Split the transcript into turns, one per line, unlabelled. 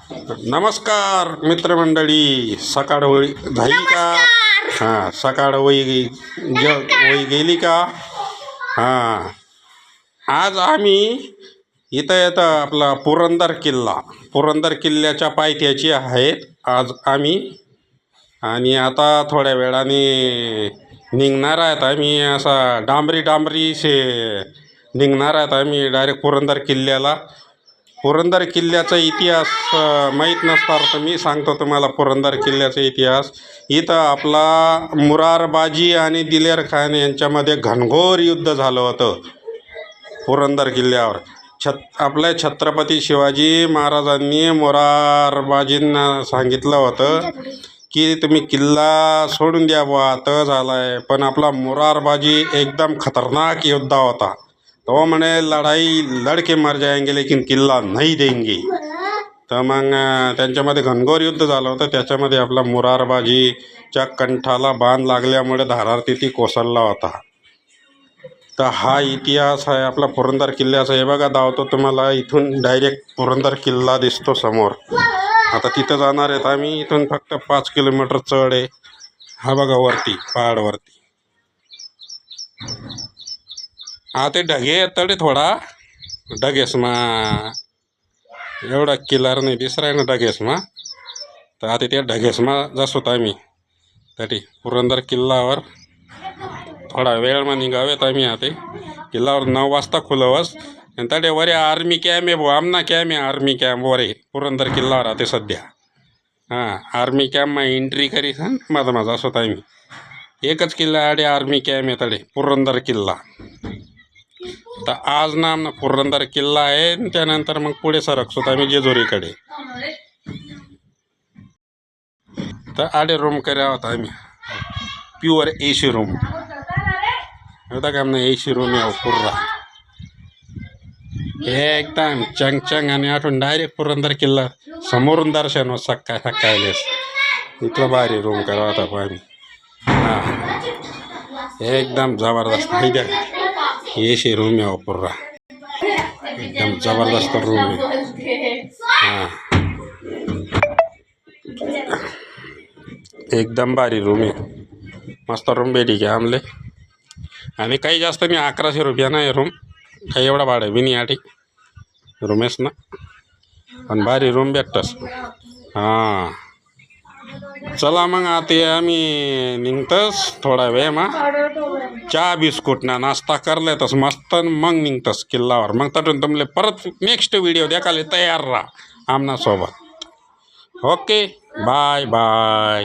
नमस्कार मित्रमंडळी. सकाळ होई झाली का? हां, सकाळ होई गेली का? हां, आज आम्ही इथं येतं आपला पुरंदर किल्ल्याच्या पायथ्याची आहेत आज आम्ही. आणि आता थोड्या वेळाने निघणार आहेत आम्ही. असा डांबरी निघणार आहेत आम्ही डायरेक्ट पुरंदर किल्ल्याचा इतिहास माहीत नसणार तर मी सांगतो तुम्हाला पुरंदर किल्ल्याचा इतिहास. इथं आपला मुरारबाजी आणि दिलेर खान यांच्यामध्ये घनघोर युद्ध झालं होतं पुरंदर किल्ल्यावर. आपल्या छत्रपती शिवाजी महाराजांनी मुरारबाजींना सांगितलं होतं की तुम्ही किल्ला सोडून द्या बुवा, तर झाला आहे. पण आपला मुरारबाजी एकदम खतरनाक योद्धा होता. तो म्हणे लड़के मर जाएंगे लेकिन किल्ला नहीं देंगे. तर मग त्यांच्यामध्ये घनघोर युद्ध झालं होतं. त्याच्यामध्ये आपला मुरारबाजीच्या कंठाला बाण लागल्यामुळे धारातीर्थी कोसळला होता. तर हा इतिहास आहे आपला पुरंदर किल्ल्याचा. हे बघा, धावतो तुम्हाला इथून डायरेक्ट पुरंदर किल्ला दिसतो समोर. आता तिथं जाणार आहेत आम्ही. इथून फक्त 5 किलोमीटर चढ आहे. हा बघा वरती पहाडवरती. हा ते ढगे तडे थोडा ढगेस मा एवढा किल्लार नाही दिसत आहे ना ढगेस मा. तर आता त्या ढगेस मा जासोत आम्ही तरी पुरंदर किल्लावर थोडा वेळ मा निघावेत आम्ही. आता किल्लावर 9 वाजता खुलवस. आणि तडे वरे आर्मी कॅम्प आहे भाऊ, आमना कॅम्प आहे आर्मी कॅम्प वरे पुरंदर किल्लावर आता सध्या. हां, आर्मी कॅम्प मा एंट्री करी माझा असोत आम्ही. एकच किल्ला आडे आर्मी कॅम्प आहे तडे पुरंदर किल्ला. तर आज ना आमना पुरंदर किल्ला आहे. त्यानंतर मग पुढे सरकसोत आम्ही जेजुरीकडे. तर आडे रूम करा होता आम्ही प्युअर AC रूम होता का आमना. AC रूम आहे पुर्रा एकदम चंग आणि आठवून डायरेक्ट पुरंदर किल्ला समोरून दर्शन हो सकाळलेस. इथलं भारी रूम करा होता आम्ही. हां, एकदम जबरदस्त आहे द्या. AC रूम आहे पुर्रा, एकदम जबरदस्त रूम आहे. हां, एकदम भारी रूम आहे. मस्त रूम भेटी घ्या आमले. आणि काही जास्त मी 1100 रुपया ना रूम. काही एवढा भाडं बी नाही आठी रूमेस ना, पण भारी रूम भेटतस. हां, चला मग आता आम्ही निघतस थोडा वेळ मग. चहा बिस्कुट ना नाश्ता करलेतस मस्त. मग निघतस किल्लावर. मग तटून तुमले परत नेक्स्ट व्हिडिओ देखाले तयार राहा आमना सोबत. Okay, bye bye.